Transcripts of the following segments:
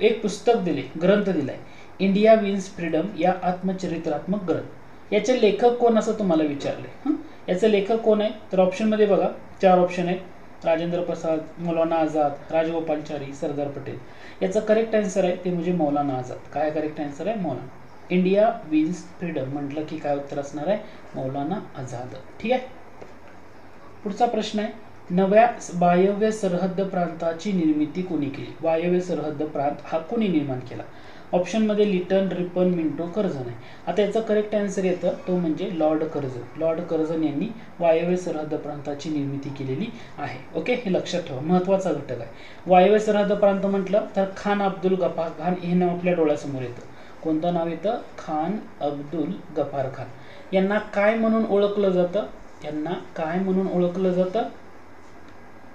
एक पुस्तक दिले, ग्रंथ दिलाय, इंडिया विन्स फ्रीडम या आत्मचरित्रात्मक ग्रंथ. याचे लेखक कोण असं तुम्हाला विचारले. याचे लेखक कोण आहे तर ऑप्शनमध्ये बघा 4 ऑप्शन आहेत. राजेंद्र प्रसाद, मौलाना आझाद, राजगोपालचारी, सरदार पटेल. याचं करेक्ट आन्सर आहे ते म्हणजे मौलाना आझाद. काय करेक्ट आन्सर आहे? मौलाना. इंडिया विन्स फ्रीडम म्हटलं की काय उत्तर असणार आहे? मौलाना आझाद. ठीक आहे. पुढचा प्रश्न आहे, नव्या वायव्य सरहद्द प्रांताची निर्मिती कोणी केली? वायव्य सरहद्द प्रांत हा कोणी निर्माण केला? ऑप्शनमध्ये लिटन, रिपन, मिंटो, कर्झन आहे. आता याचं करेक्ट आन्सर येतं तो म्हणजे लॉर्ड कर्झन. लॉर्ड कर्झन यांनी वायव्य सरहद्द प्रांताची निर्मिती केलेली आहे. ओके, हे लक्षात ठेवा, महत्त्वाचा घटक आहे. वायव्य सरहद्द प्रांत म्हटलं तर खान अब्दुल गफार खान हे नाव आपल्या डोळ्यासमोर येतं. कोणतं नाव येतं? खान अब्दुल गफार खान. यांना काय म्हणून ओळखलं जातं? यांना काय म्हणून ओळखलं जातं?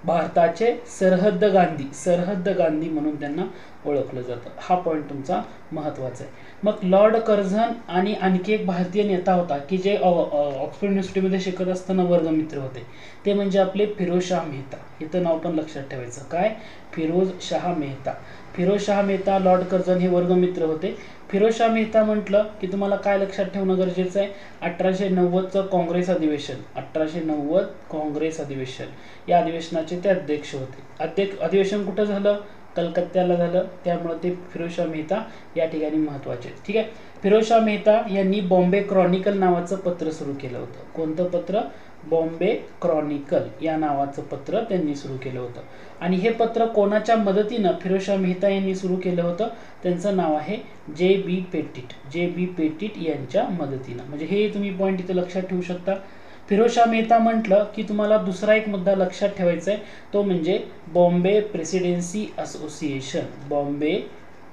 भारताचे सरहद्द गांधी, सरहद्द गांधी म्हणून त्यांना ओळखलं जातं. हा पॉईंट तुमचा महत्त्वाचा आहे. मग लॉर्ड कर्झन आणि आणखी एक भारतीय नेता होता की जे ऑक्सफर्ड युनिव्हर्सिटीमध्ये शिकत असताना वर्गमित्र होते, ते म्हणजे आपले फिरोज शाह मेहता. इथं नाव पण लक्षात ठेवायचं. काय? फिरोज शाह मेहता. फिरोज शाह मेहता, लॉर्ड कर्झन हे वर्गमित्र होते. फिरोज शाह मेहता म्हटलं की तुम्हाला काय लक्षात ठेवणं गरजेचं आहे? 1890चं काँग्रेस अधिवेशन, 1890 काँग्रेस अधिवेशन, या अधिवेशनाचे ते अध्यक्ष होते. अधिवेशन कुठं झालं? कलकत्त्याला झालं. त्यामुळे ते फिरोज शाह मेहता या ठिकाणी महत्त्वाचे. ठीक आहे. फिरोज शाह मेहता यांनी बॉम्बे क्रॉनिकल नावाचं पत्र सुरू केलं होतं. कोणतं पत्र? बॉम्बे क्रॉनिकल या नावाचं पत्र त्यांनी सुरू केलं होतं. आणि हे पत्र कोणाच्या मदतीनं फिरोज शाह मेहता यांनी सुरू केलं होतं? त्यांचं नाव आहे जे.बी. पेटिट. जे.बी. पेटिट यांच्या मदतीनं. म्हणजे हे तुम्ही पॉईंट इथं लक्षात ठेवू शकता. फिरोज शाह मेहता म्हटलं की तुम्हाला दुसरा एक मुद्दा लक्षात ठेवायचा आहे, तो म्हणजे Bombay presidency association. Bombay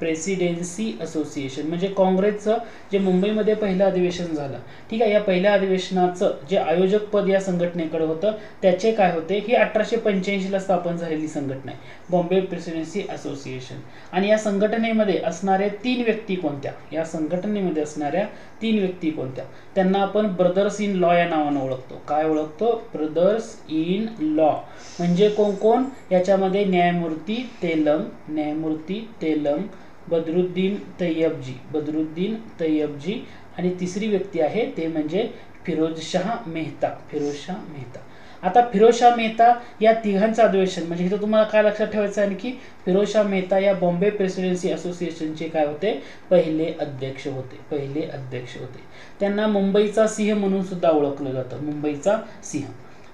presidency association म्हणजे काँग्रेसचं जे मुंबईमध्ये पहिलं अधिवेशन झालं. ठीक आहे. या पहिल्या अधिवेशनाचं जे आयोजक पद या संघटनेकडे होतं त्याचे काय होते? ही 1885ला स्थापन झालेली संघटना आहे, बॉम्बे प्रेसिडेन्सी असोसिएशन. आणि या संघटनेमध्ये असणाऱ्या 3 व्यक्ती कोणत्या? या संघटनेमध्ये असणाऱ्या 3 व्यक्ती कोणत्या? त्यांना आपण ब्रदर्स इन लॉ या नावानं ओळखतो. काय ओळखतो? Brothers in law. म्हणजे कोण कोण? याच्यामध्ये न्यायमूर्ती तेलंग, न्यायमूर्ती तेलंग, बदरुद्दीन तय्यबजी, बदरुद्दीन तय्यबजी, आणि तिसरी व्यक्ती आहे ते म्हणजे फिरोज शाह मेहता, फिरोज शाह मेहता. आता फिरोज शाह मेहता या तिघांचं अधिवेशन म्हणजे इथं तुम्हाला काय लक्षात ठेवायचं आहे की फिरोज शाह मेहता या बॉम्बे प्रेसिडेन्सी असोसिएशनचे काय होते? पहिले अध्यक्ष होते. पहिले अध्यक्ष होते. त्यांना मुंबईचा सिंह म्हणून सुद्धा ओळखलं जातं. मुंबईचा सिंह.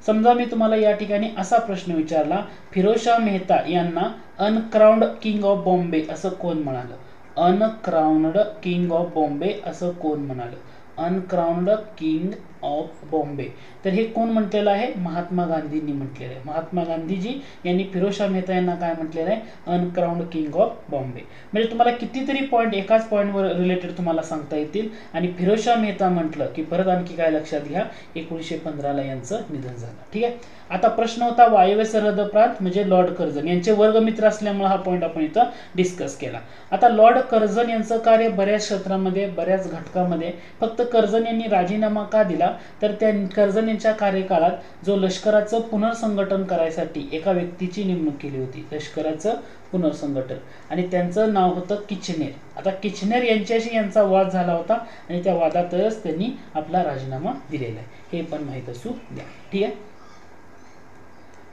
समजा मी तुम्हाला या ठिकाणी असा प्रश्न विचारला, फिरोज शाह मेहता यांना अनक्राउंड किंग ऑफ बॉम्बे असं कोण म्हणालं? अनक्राउंड किंग ऑफ बॉम्बे असं कोण म्हणालं? Uncrowned king of Bombay. तर हे कोण म्हटलेलं आहे? महात्मा गांधींनी म्हटलेलं आहे. महात्मा गांधीजी यांनी फिरोज शाह मेहता यांना काय म्हटलेलं आहे? Uncrowned king of Bombay. म्हणजे तुम्हाला कितीतरी पॉईंट एकाच पॉईंटवर रिलेटेड तुम्हाला सांगता येतील. आणि फिरोज शाह मेहता म्हटलं की परत आणखी काय लक्षात घ्या, 1915ला यांचं निधन झालं. ठीक आहे. आता प्रश्न होता वायव्य सरहद्द प्रांत म्हणजे लॉर्ड कर्झन यांचे वर्गमित्र असल्यामुळे हा पॉईंट आपण इथं डिस्कस केला. आता लॉर्ड कर्झन यांचं कार्य बऱ्याच क्षेत्रामध्ये, बऱ्याच घटकामध्ये. फक्त कर्झन यांनी राजीनामा का दिला तर त्या कर्झन यांच्या कार्यकाळात जो लष्कराचं पुनर्संघटन करायसाठी एका व्यक्तीची नेमणूक केली होती. लष्कराचं पुनर्संघटन, आणि त्यांचं नाव होतं किचनेर. आता किचनेर यांच्याशी यांचा वाद झाला होता आणि त्या वादातच त्यांनी आपला राजीनामा दिलेला आहे. हे पण माहीत असू द्या. ठीक आहे.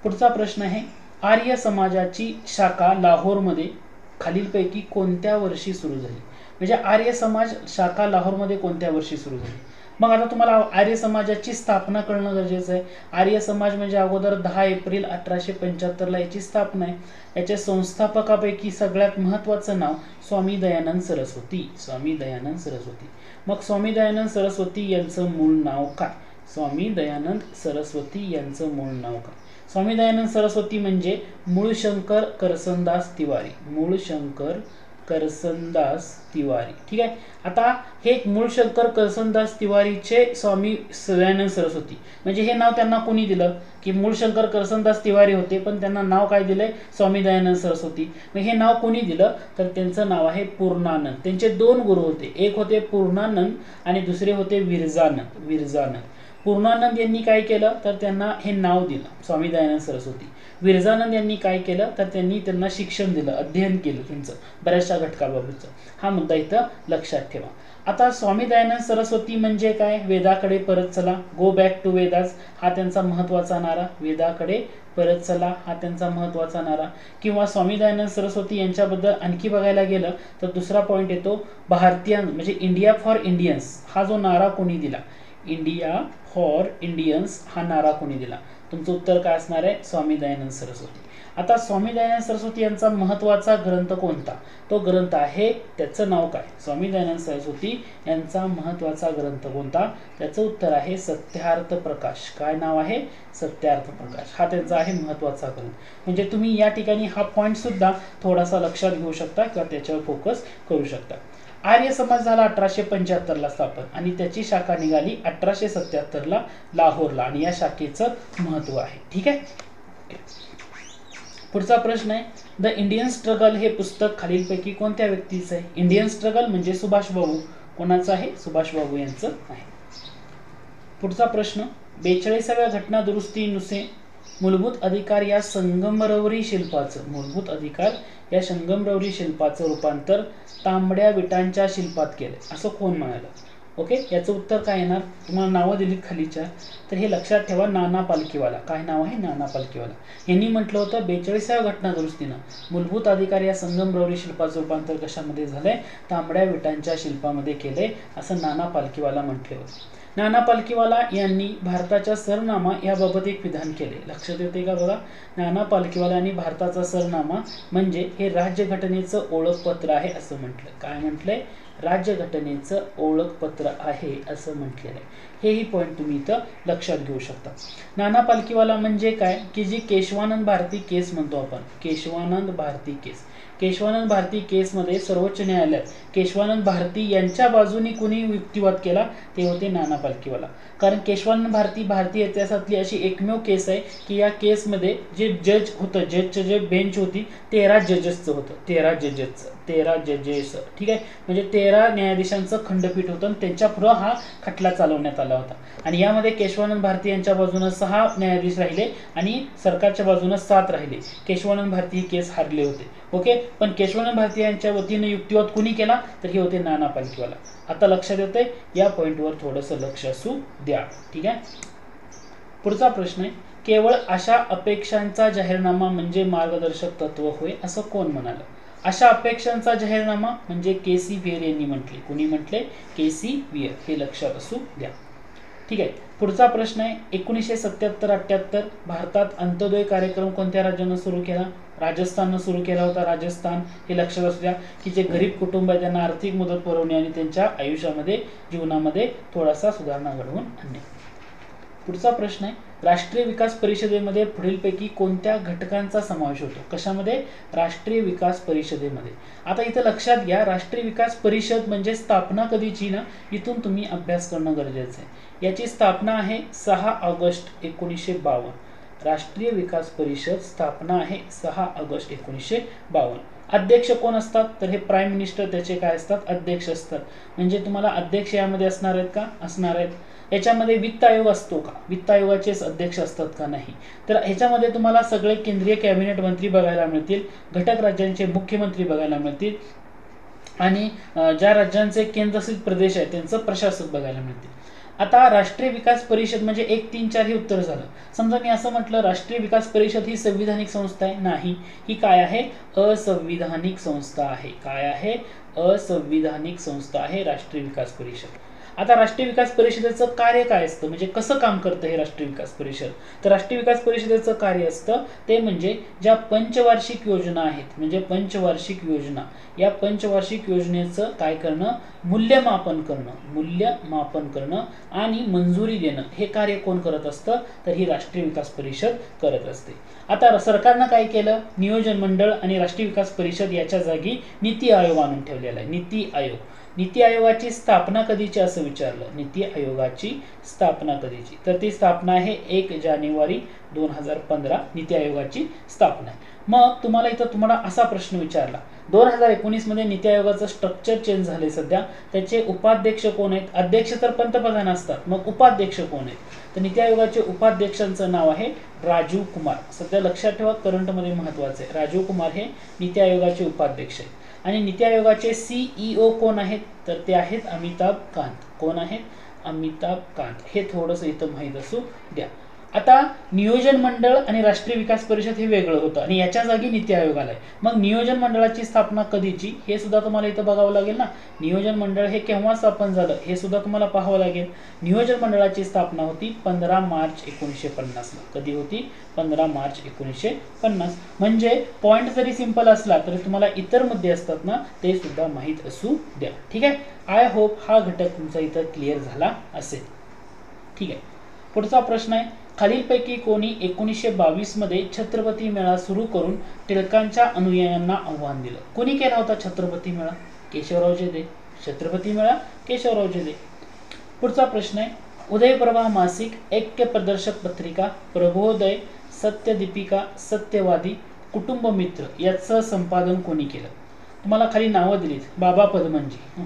पुढचा प्रश्न आहे, आर्य समाजाची शाखा लाहोरमध्ये खालीलपैकी कोणत्या वर्षी सुरू झाली? म्हणजे आर्य समाज शाखा लाहोरमध्ये कोणत्या वर्षी सुरू झाली? मग आता तुम्हाला आर्य समाजाची स्थापना करणं गरजेचं आहे. आर्य समाज म्हणजे अगोदर 10 एप्रिल 1875ला याची स्थापना आहे. याच्या संस्थापकापैकी सगळ्यात महत्त्वाचं नाव स्वामी दयानंद सरस्वती. स्वामी दयानंद सरस्वती. मग स्वामी दयानंद सरस्वती यांचं मूळ नाव काय? स्वामी दयानंद सरस्वती यांचं मूळ नाव काय? स्वामी दयानंद सरस्वती म्हणजे मूळशंकर करसनदास तिवारी. मूळशंकर करसनदास तिवारी. ठीक आहे. आता हे मूळशंकर करसनदास तिवारीचे स्वामी दयानंद सरस्वती म्हणजे हे नाव त्यांना कोणी दिलं? की मूळशंकर करसनदास तिवारी होते पण त्यांना नाव काय दिलंय? स्वामी दयानंद सरस्वती. मग हे नाव कोणी दिलं तर त्यांचं नाव आहे पूर्णानंद. त्यांचे 2 गुरु होते, एक होते पूर्णानंद आणि दुसरे होते विरजानंद. पूर्णानंद यांनी काय केलं तर त्यांना हे नाव दिलं स्वामी दयानंद सरस्वती. विरजानंद यांनी काय केलं तर त्यांनी त्यांना शिक्षण दिलं, अध्ययन केलं त्यांचं बऱ्याचशा घटकाबाबतचं. हा मुद्दा इथं लक्षात ठेवा. आता स्वामी दयानंद सरस्वती म्हणजे काय, वेदाकडे परत चला, गो बॅक टू वेदास हा त्यांचा महत्वाचा नारा, वेदाकडे परत चला हा त्यांचा महत्वाचा नारा. किंवा स्वामी दयानंद सरस्वती यांच्याबद्दल आणखी बघायला गेलं तर दुसरा पॉइंट येतो, भारतीय म्हणजे इंडिया फॉर इंडियन्स हा जो नारा कोणी दिला, इंडिया फॉर इंडियन्स हा नारा कोणी दिला, तुमचं उत्तर काय असणार आहे, स्वामी दयानंद सरस्वती. आता स्वामी दयानंद सरस्वती यांचा महत्वाचा ग्रंथ कोणता, तो ग्रंथ आहे, त्याचं नाव काय, स्वामी दयानंद सरस्वती यांचा महत्वाचा ग्रंथ कोणता, त्याचं उत्तर आहे सत्यार्थ प्रकाश. काय नाव आहे, सत्यार्थ प्रकाश हा त्यांचा आहे महत्वाचा ग्रंथ. म्हणजे तुम्ही या ठिकाणी हा पॉइंट सुद्धा थोडासा लक्षात घेऊ शकता किंवा त्याच्यावर फोकस करू शकता. आर्य समाज झाला 1875ला स्थापन आणि त्याची शाखा निघाली 1877ला लाहोरला आणि या शाखेचं महत्व आहे. ठीक आहे. पुढचा प्रश्न आहे, द इंडियन स्ट्रगल हे पुस्तक खालीलपैकी कोणत्या व्यक्तीचं आहे. इंडियन स्ट्रगल म्हणजे सुभाषबाबू, कोणाचं आहे, सुभाषबाबू यांचं आहे. पुढचा प्रश्न, 42व्या घटना दुरुस्तीनुसार मूलभूत अधिकार या संगमरवरी शिल्पाचं, मूलभूत अधिकार या संगमरवरी शिल्पाचं रूपांतर तांबड्या विटांच्या शिल्पात केलं असं कोण म्हणालं. ओके, याचं उत्तर काय येणार, तुम्हाला नावं दिलीत खालीच्या, तर हे लक्षात ठेवा, नाना पालखीवाला. काय नाव आहे, नाना पालखीवाला. यांनी म्हटलं होतं 42व्या घटना दुरुस्तीनं मूलभूत अधिकार या संगमरवरी शिल्पाचं रूपांतर कशामध्ये झालंय, तांबड्या विटांच्या शिल्पामध्ये केलंय असं नाना पालखीवाला म्हटले होते. नाना पालखीवाला यांनी भारताच्या सरनामा याबाबत एक विधान केले, लक्षात येते का बघा. नाना पालखीवाला यांनी भारताचा सरनामा म्हणजे हे राज्यघटनेचं ओळखपत्र आहे असं म्हटलं. काय म्हटलंय, राज्यघटनेचं ओळखपत्र आहे असं म्हटलेलं आहे. हेही पॉईंट तुम्ही इथं लक्षात घेऊ शकता. नाना पालखीवाला म्हणजे काय की जी केशवानंद भारती केस म्हणतो आपण, केशवानंद भारती केस, केशवानंद भारती केसमध्ये सर्वोच्च न्यायालयात केशवानंद भारती यांच्या बाजूने कुणी युक्तिवाद केला, ते होते नाना पालखीवाला. कारण केशवानंद भारती भारतीय इतिहासातली अशी एकमेव केस आहे की या केसमध्ये जे जज होतं, जजचं जे बेंच होती 13 जजेसचं होतं, 13 जजेस. ठीक आहे, म्हणजे 13 न्यायाधीशांचं खंडपीठ होतं आणि त्यांच्या पुढं हा खटला चालवण्यात आला होता. आणि यामध्ये केशवानंद भारती यांच्या बाजूनं 6 न्यायाधीश राहिले आणि सरकारच्या बाजूनं 7 राहिले. केशवानंद भारती ही केस हारले होते. ओके, पण केशवानंद भारती यांच्या वतीने युक्तिवाद कुणी केला तर हे होते नाना पालखीवाला. आता लक्षात येतंय, या पॉईंटवर थोडंसं लक्ष असू द्या. ठीक आहे. पुढचा प्रश्न आहे, केवळ अशा अपेक्षांचा जाहीरनामा म्हणजे मार्गदर्शक तत्व होय असं कोण म्हणालं. अशा अपेक्षांचा जाहीरनामा म्हणजे के.सी. वियर यांनी म्हटले. कुणी म्हटले, के.सी. वियर. हे लक्षात असू द्या. ठीक आहे. पुढचा प्रश्न आहे, 1977-78 भारतात अंत्योदय कार्यक्रम कोणत्या राज्यानं सुरू केला, राजस्थाननं सुरू केला होता. राजस्थान हे लक्षात असू द्या की जे गरीब कुटुंब आहे त्यांना आर्थिक मदत पुरवणे आणि त्यांच्या आयुष्यामध्ये जीवनामध्ये थोडासा सुधारणा घडवून आणणे. पुढचा प्रश्न आहे, राष्ट्रीय विकास परिषदेमध्ये पुढीलपैकी कोणत्या घटकांचा समावेश होतो. कशामध्ये, राष्ट्रीय विकास परिषदेमध्ये. आता इथं लक्षात घ्या, राष्ट्रीय विकास परिषद म्हणजे स्थापना कधीची ना, इथून तुम्ही अभ्यास करणं गरजेचं आहे. याची स्थापना आहे 6 ऑगस्ट 1952. राष्ट्रीय विकास परिषद स्थापना आहे 6 ऑगस्ट 1952. अध्यक्ष कोण असतात तर हे प्राईम मिनिस्टर त्याचे काय असतात, अध्यक्ष असतात. म्हणजे तुम्हाला अध्यक्ष यामध्ये असणार आहेत का, असणार आहेत. याच्यामध्ये वित्त आयोग असतो का, वित्त आयोगाचेच अध्यक्ष असतात का, नाही. तर ह्याच्यामध्ये तुम्हाला सगळे केंद्रीय कॅबिनेट मंत्री बघायला मिळतील, घटक राज्यांचे मुख्यमंत्री बघायला मिळतील आणि ज्या राज्यांचे केंद्रशासित प्रदेश आहेत त्यांचं प्रशासक बघायला मिळतील. आता राष्ट्रीय विकास परिषद म्हणजे 1, 3, 4 हे उत्तर झालं. समजा मी असं म्हटलं राष्ट्रीय विकास परिषद ही संविधानिक संस्था आहे, नाही. ही काय आहे, असंविधानिक संस्था आहे. काय आहे, असंविधानिक संस्था आहे राष्ट्रीय विकास परिषद. आता राष्ट्रीय विकास परिषदेचं कार्य काय असतं, म्हणजे कसं काम करतं हे राष्ट्रीय विकास परिषद. तर राष्ट्रीय विकास परिषदेचं कार्य असतं ते म्हणजे ज्या पंचवार्षिक योजना आहेत, म्हणजे पंचवार्षिक योजना, या पंचवार्षिक योजनेचं काय करणं, मूल्यमापन करणं आणि मंजुरी देणं हे कार्य कोण करत असतं तर ही राष्ट्रीय विकास परिषद करत असते. आता सरकारनं काय केलं, नियोजन मंडळ आणि राष्ट्रीय विकास परिषद याच्या जागी नीती आयोग आणून ठेवलेला आहे. नीती आयोग. नीती आयोगाची स्थापना कधीची असं विचारलं, नीती आयोगाची स्थापना कधीची, तर ती स्थापना आहे 1 जानेवारी 2015 नीती आयोगाची स्थापना आहे. मग तुम्हाला असा प्रश्न विचारला, 2019 मध्ये नीती आयोगाचं स्ट्रक्चर चेंज झाले सध्या, त्याचे उपाध्यक्ष कोण आहेत? अध्यक्ष तर पंतप्रधान असतात, मग उपाध्यक्ष कोण आहेत? तर नीती आयोगाचे उपाध्यक्षांचं नाव आहे राजीव कुमार. सध्या लक्षात ठेवा, करंटमध्ये महत्वाचं आहे. राजीव कुमार हे नीती आयोगाचे उपाध्यक्ष आहेत. आणि नीती आयोगाचे CEO कोण आहेत? तर ते आहेत अमिताभ कांत. कोण आहेत? अमिताभ कांत. हे थोडंसं इथं माहीत असू द्या. आता नियोजन मंडळ आणि राष्ट्रीय विकास परिषद हे वेगळं होतं आणि याच्या जागी नीती आयोग आलाय. मग नियोजन मंडळाची स्थापना कधीची हे सुद्धा तुम्हाला इथं बघावं लागेल ना. नियोजन मंडळ हे केव्हा स्थापन झालं हे सुद्धा तुम्हाला पाहावं लागेल. नियोजन मंडळाची स्थापना होती 15 मार्च 1950 ला. कधी होती? 15 मार्च 1950. म्हणजे पॉइंट जरी सिंपल असला तरी तुम्हाला इतर मुद्दे असतात ना ते सुद्धा माहीत असू द्या. ठीक आहे. आय होप हा घटक तुमचा इथं क्लिअर झाला असेल. ठीक आहे. पुढचा प्रश्न आहे, खालीलपैकी कोणी 1922 मध्ये छत्रपती मेळा सुरू करून टिळकांच्या अनुयायांना आव्हान दिलं? कोणी केला होता छत्रपती मेळा? केशवराव जेधे. छत्रपती मेळा केशवराव जेधे. पुढचा प्रश्न आहे, उदयप्रभा मासिक, ऐक्य प्रदर्शक पत्रिका, प्रबोधय, सत्यदीपिका, सत्यवादी, कुटुंब मित्र याचं संपादन कोणी केलं? तुम्हाला खाली नावं दिलीत, बाबा पदमनजी,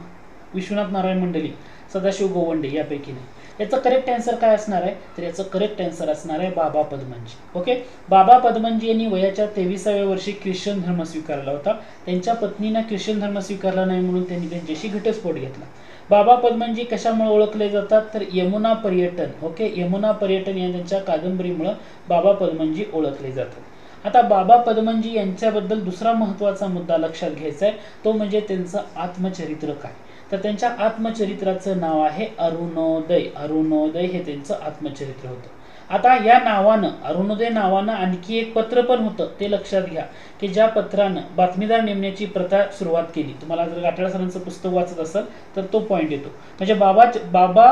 विश्वनाथ नारायण मंडलिक, सदाशिव गोवंडे यापैकी नाही. याचं करेक्ट आन्सर काय असणार आहे? तर याचं करेक्ट आन्सर असणार आहे बाबा पदमनजी. ओके. बाबा पदमनजी यांनी वयाच्या 23व्या वर्षी ख्रिश्चन धर्म स्वीकारला होता. त्यांच्या पत्नीनं ख्रिश्चन धर्म स्वीकारला नाही म्हणून त्यांनी त्यांच्याशी घटस्फोट घेतला. बाबा पदमनजी कशामुळे ओळखले जातात? तर यमुना पर्यटन. ओके. यमुना पर्यटन या त्यांच्या कादंबरीमुळे बाबा पदमनजी ओळखले जातात. आता बाबा पदमनजी यांच्याबद्दल दुसरा महत्त्वाचा मुद्दा लक्षात घ्यायचा आहे, तो म्हणजे त्यांचं आत्मचरित्र काय. तर त्यांच्या आत्मचरित्राचं नाव आहे अरुणोदय. अरुणोदय हे त्यांचं आत्मचरित्र होतं. आता या नावानं, अरुणोदय नावानं आणखी एक पत्र पण होतं, ते लक्षात घ्या की ज्या पत्रानं बातमीदार नेमण्याची प्रथा सुरुवात केली. तुम्हाला जर गाठाळ सरांचं पुस्तक वाचत असाल तर तो पॉईंट येतो. म्हणजे बाबा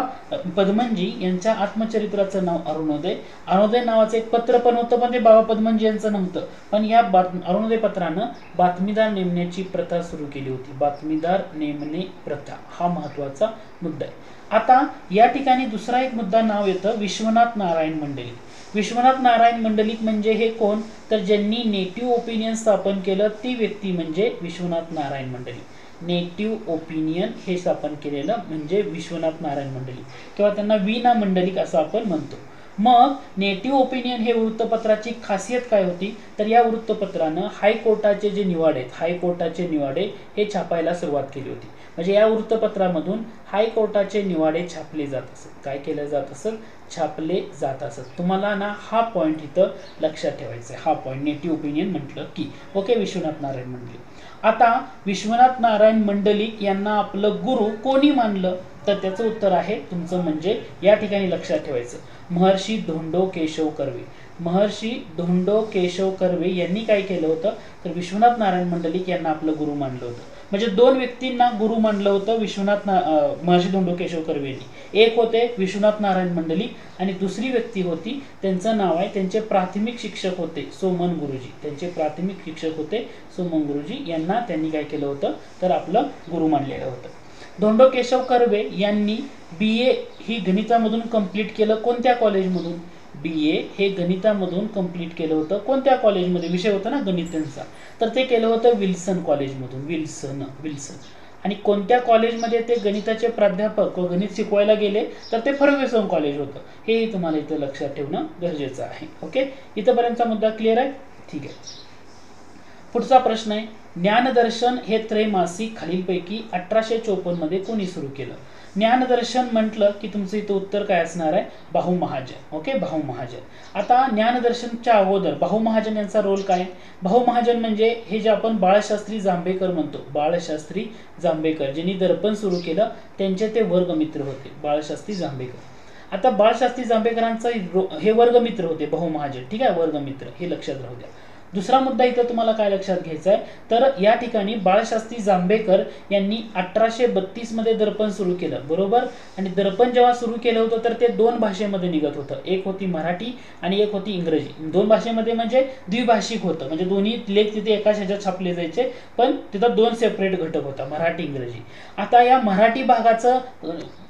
पदमनजी यांच्या आत्मचरित्राचं नाव अरुणोदय. अरुणोदय नावाचं एक पत्र पण होतं, पण ते बाबा पदमनजी यांचं नव्हतं. पण या अरुणोदय पत्रानं बातमीदार नेमण्याची प्रथा सुरू केली होती. बातमीदार नेमणे प्रथा हा महत्वाचा मुद्दा आहे. आता या ठिकाणी दुसरा एक मुद्दा नाव येतं विश्वनाथ नारायण मंडलिक. विश्वनाथ नारायण मंडलिक म्हणजे हे कोण? तर ज्यांनी नेटिव्ह ओपिनियन स्थापन केलं ती व्यक्ती म्हणजे विश्वनाथ नारायण मंडलिक. नेटिव्ह ओपिनियन हे स्थापन केलेलं म्हणजे विश्वनाथ नारायण मंडलिक किंवा त्यांना वीना मंडलिक असं आपण म्हणतो. मग नेटिव्ह ओपिनियन हे वृत्तपत्राची खासियत काय होती? तर या वृत्तपत्रानं हायकोर्टाचे जे निवाडे आहेत, हायकोर्टाचे निवाडे हे छापायला सुरुवात केली होती. म्हणजे या वृत्तपत्रामधून हायकोर्टाचे निवाडे छापले जात असत. काय केलं जात असत? छापले जात असत. तुम्हाला ना हा पॉईंट इथं लक्षात ठेवायचा आहे. हा पॉईंट नेटिव्ह ओपिनियन म्हटलं की. ओके. विश्वनाथ नारायण मंडलिक. आता विश्वनाथ नारायण मंडलिक यांना आपलं गुरु कोणी मानलं? तर त्याचं उत्तर आहे तुमचं म्हणजे या ठिकाणी लक्षात ठेवायचं महर्षी धोंडो केशव कर्वे. महर्षी धोंडो केशव कर्वे यांनी काय केलं होतं? तर विश्वनाथ नारायण मंडलिक यांना आपलं गुरु मानलं होतं. म्हणजे दोन व्यक्तींना गुरु मानलं होतं महर्षी धोंडो केशव कर्वे यांनी. एक होते विश्वनाथ नारायण मंडलिक आणि दुसरी व्यक्ती होती, त्यांचं नाव आहे, त्यांचे प्राथमिक शिक्षक होते सोमन गुरुजी. त्यांचे प्राथमिक शिक्षक होते सोमन गुरुजी. यांना त्यांनी काय केलं होतं? तर आपलं गुरु मानलेलं होतं. धोंडो केशव कर्वे यांनी BA ही गणितामधून कंप्लीट केलं. कोणत्या कॉलेजमधून? BA हे गणितामधून कंप्लीट केलं होतं. कोणत्या कॉलेजमध्ये? विषय होता ना गणित त्यांचा. तर ते केलं होतं विल्सन कॉलेजमधून. विल्सन. आणि कोणत्या कॉलेजमध्ये ते गणिताचे प्राध्यापक व गणित शिकवायला गेले? तर ते फर्ग्युसन कॉलेज होतं. हेही तुम्हाला इथं लक्षात ठेवणं गरजेचं आहे. ओके. इथंपर्यंतचा मुद्दा क्लिअर आहे? ठीक आहे. पुढचा प्रश्न आहे, ज्ञानदर्शन हे त्रैमासिक खालीलपैकी 1854 मध्ये कोणी सुरू केलं? ज्ञानदर्शन म्हटलं की तुमचं इथं उत्तर काय असणार आहे? भाऊ महाजन. ओके. भाऊ महाजन. आता ज्ञानदर्शनच्या अगोदर भाऊ महाजन यांचा रोल काय? भाऊ महाजन म्हणजे हे जे आपण बाळशास्त्री जांभेकर म्हणतो, बाळशास्त्री जांभेकर ज्यांनी दर्पण सुरू केलं त्यांचे ते वर्गमित्र होते, बाळशास्त्री जांभेकर. आता बाळशास्त्री जांभेकरांचा हे वर्गमित्र होते भाऊ महाजन. ठीक आहे. वर्गमित्र हे लक्षात राहू द्या. दुसरा मुद्दा इथं तुम्हाला काय लक्षात घ्यायचा आहे? तर या ठिकाणी बाळशास्त्री जांभेकर यांनी 1832 मध्ये दर्पण सुरू केलं. बरोबर. आणि दर्पण जेव्हा सुरू केलं होतं तर ते दोन भाषेमध्ये निघत होतं. एक होती मराठी आणि एक होती इंग्रजी. दोन भाषेमध्ये म्हणजे द्विभाषिक होतं. म्हणजे दोन्ही लेख तिथे एकाच ह्याच्यात छापले जायचे, पण तिथं दोन सेपरेट घटक होता, मराठी इंग्रजी. आता या मराठी भागाचं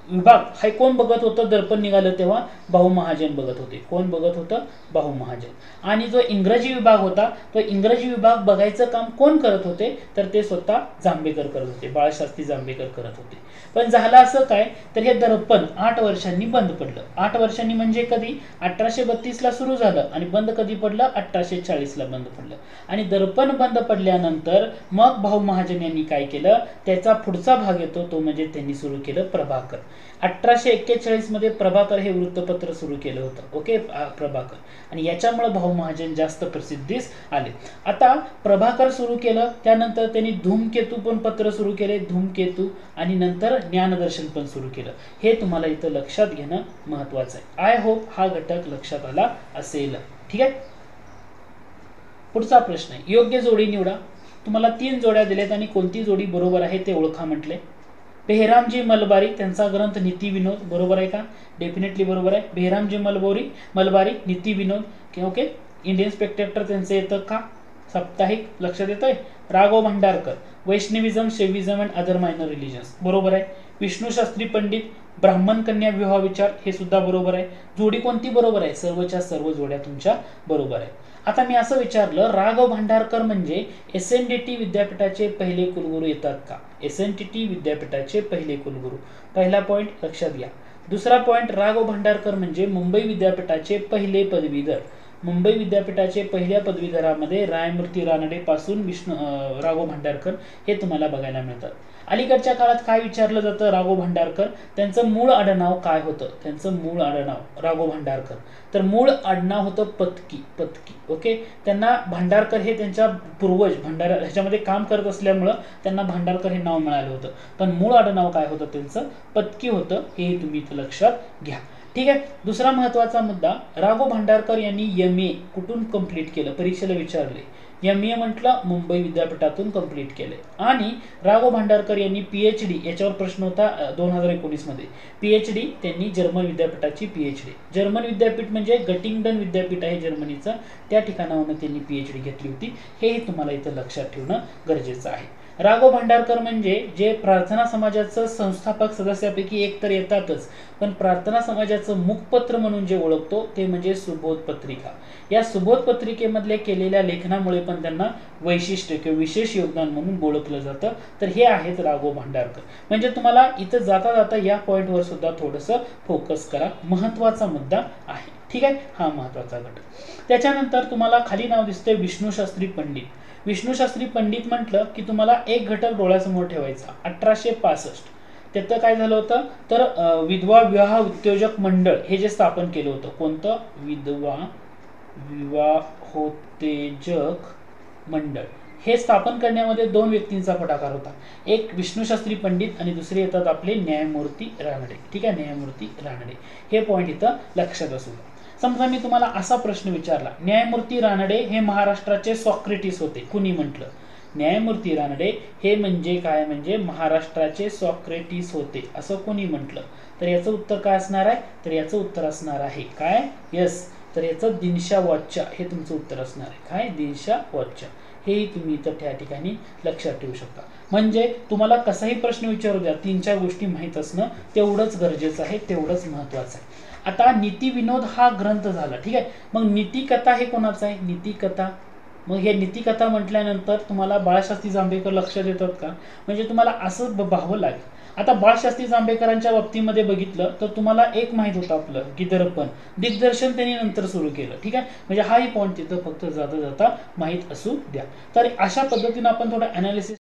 विभाग हे कोण बघत होतं? दर्पण निघालं तेव्हा भाऊ महाजन बघत होते. कोण बघत होतं? भाऊ महाजन. आणि जो इंग्रजी विभाग होता तो इंग्रजी विभाग बघायचं काम कोण करत होते? तर ते स्वतः जांभेकर करत होते, बाळशास्त्री जांभेकर करत होते. पण झालं असं काय, तर हे दर्पण 8 वर्षांनी बंद पडलं. 8 वर्षांनी म्हणजे कधी? 1832 ला सुरू झालं आणि बंद कधी पडलं? 1840 ला बंद पडलं. आणि दर्पण बंद पडल्यानंतर मग भाऊ महाजन यांनी काय केलं? त्याचा पुढचा भाग येतो तो म्हणजे त्यांनी सुरू केलं प्रभाकर. 1841 मध्ये प्रभाकर हे वृत्तपत्र सुरू केलं होतं. ओके, प्रभाकर. आणि याच्यामुळे भाऊ महाजन जास्त प्रसिद्धीस आले. आता प्रभाकर सुरू केलं, त्यानंतर त्यांनी धूमकेतू पण पत्र सुरू केले, धूमकेतू, आणि नंतर ज्ञानदर्शन पण सुरू केलं. हे तुम्हाला इथं लक्षात घेणं महत्वाचं आहे. आय होप हा घटक लक्षात आला असेल. ठीक आहे. पुढचा प्रश्न आहे, योग्य जोडी निवडा. तुम्हाला 3 जोड्या दिल्यात आणि कोणती जोडी बरोबर आहे ते ओळखा म्हटले. बेहरामजी मलबारी त्यांचा ग्रंथ नीती विनोद, बरोबर आहे का? डेफिनेटली बरोबर आहे. Behramji Malabari Niti Vinod. Okay. Indian Spectator त्यांचं येतं का? साप्ताहिक. लक्षात येतंय. Raghav Bhandarkar Vaishnavism, Shaivism and other minor religions, बरोबर आहे. विष्णू शास्त्री पंडित ब्राह्मण कन्या विवाह विचार, हे सुद्धा बरोबर आहे. जोडी कोणती बरोबर आहे? सर्वच्या सर्व जोड्या तुमच्या बरोबर आहे. आता मी असं विचारलं, राघव भांडारकर म्हणजे SNDT विद्यापीठाचे पहिले कुलगुरू येतात का? SNDT विद्यापीठाचे पहिले कुलगुरू. पहिला पॉइंट लक्षात घ्या. दुसरा पॉइंट, राघव भांडारकर म्हणजे मुंबई विद्यापीठाचे पहिले पदवीधर. मुंबई विद्यापीठाचे पहिल्या पदवीधरामध्ये रायमूर्ती रानडे पासून राघव भांडारकर हे तुम्हाला बघायला मिळतात. अलीकडच्या काळात काय विचारलं जातं? राघव भांडारकर त्यांचं मूळ आडनाव काय होतं? त्यांचं मूळ आडनाव राघव भांडारकर, तर मूळ आडनाव होतं पत्की. ओके. त्यांना भांडारकर हे त्यांच्या पूर्वज भंडारा ह्याच्यामध्ये काम करत असल्यामुळं त्यांना भांडारकर हे नाव मिळालं होतं. पण मूळ आडनाव काय होतं त्यांचं? पत्की होतं. हे तुम्ही इथं लक्षात घ्या. ठीक आहे. दुसरा महत्वाचा मुद्दा, राघव भांडारकर यांनी MA कुठून कंप्लीट केलं? परीक्षेला विचारले. MA म्हटलं मुंबई विद्यापीठातून कंप्लीट केले. आणि राघव भांडारकर यांनी PhD, याच्यावर प्रश्न होता 2019 मध्ये. PhD त्यांनी जर्मन विद्यापीठाची PhD. जर्मन विद्यापीठ म्हणजे गटिंगडन विद्यापीठ आहे जर्मनीचं, त्या ठिकाणावरून त्यांनी PhD घेतली होती. हेही तुम्हाला इथं लक्षात ठेवणं गरजेचं आहे. राघव भांडारकर म्हणजे जे प्रार्थना समाजाचं संस्थापक सदस्यापैकी एक तर येतातच, पण प्रार्थना समाजाचं मुखपत्र म्हणून जे ओळखतो ते म्हणजे सुबोध पत्रिका. या सुबोध पत्रिकेमधल्या केलेल्या लेखनामुळे पण त्यांना वैशिष्ट्य किंवा विशेष योगदान म्हणून ओळखलं जातं. तर हे आहेत राघव भांडारकर. म्हणजे तुम्हाला इथं जाता जाता या पॉइंटवर सुद्धा थोडंसं फोकस करा, महत्वाचा मुद्दा आहे. ठीक आहे. हा महत्वाचा घटक. त्याच्यानंतर तुम्हाला खाली नाव दिसतंय विष्णू शास्त्री पंडित. विष्णू शास्त्री पंडित म्हटलं की तुम्हाला एक घटक डोळ्यासमोर ठेवायचा. 1865 त्याचं काय झालं होतं? तर विधवा विवाह उद्योजक मंडळ हे जे स्थापन केलं होतं. कोणतं? विधवा विवाहोत्तेजक मंडळ. हे स्थापन करण्यामध्ये 2 व्यक्तींचा पुढाकार होता. एक विष्णू शास्त्री पंडित आणि दुसरे येतात आपले न्यायमूर्ती रानडे. ठीक आहे. न्यायमूर्ती रानडे. हे पॉइंट इथं लक्षात असू द्या. समजा मी तुम्हाला असा प्रश्न विचारला, न्यायमूर्ती रानडे हे महाराष्ट्राचे सॉक्रेटिस होते, कुणी म्हटलं? न्यायमूर्ती रानडे हे म्हणजे काय? म्हणजे महाराष्ट्राचे सॉक्रेटिस होते असं कोणी म्हटलं? तर याचं उत्तर काय असणार आहे? तर याचं उत्तर असणार आहे काय? यस. तर याचं दिनशा वॉचच्या हे तुमचं उत्तर असणार आहे. काय? दिनशा वॉचच्या. हेही तुम्ही इथं त्या ठिकाणी लक्षात ठेवू शकता. म्हणजे तुम्हाला कसाही प्रश्न विचारू द्या, 3-4 गोष्टी माहीत असणं तेवढंच गरजेचं आहे, तेवढंच महत्वाचं आहे. आता नीती विनोद हा ग्रंथ झाला. ठीक आहे. मग नीतिकथा हे कोणाचं आहे? नीतिकथा. मग हे नीतिकथा म्हटल्यानंतर तुम्हाला बाळशास्त्री जांभेकर लक्षात येतात का? म्हणजे तुम्हाला असं बघावं लागेल. आता बाळशास्त्री जांभेकरांच्या बाबतीमध्ये बघितलं तर तुम्हाला एक माहित होतं आपलं की दर्पण दिग्दर्शन त्यांनी नंतर सुरू केलं. ठीक आहे. म्हणजे हाही पॉईंट तिथं फक्त जाता जाता माहीत असू द्या. तर अशा पद्धतीने आपण थोडं अनालिसिस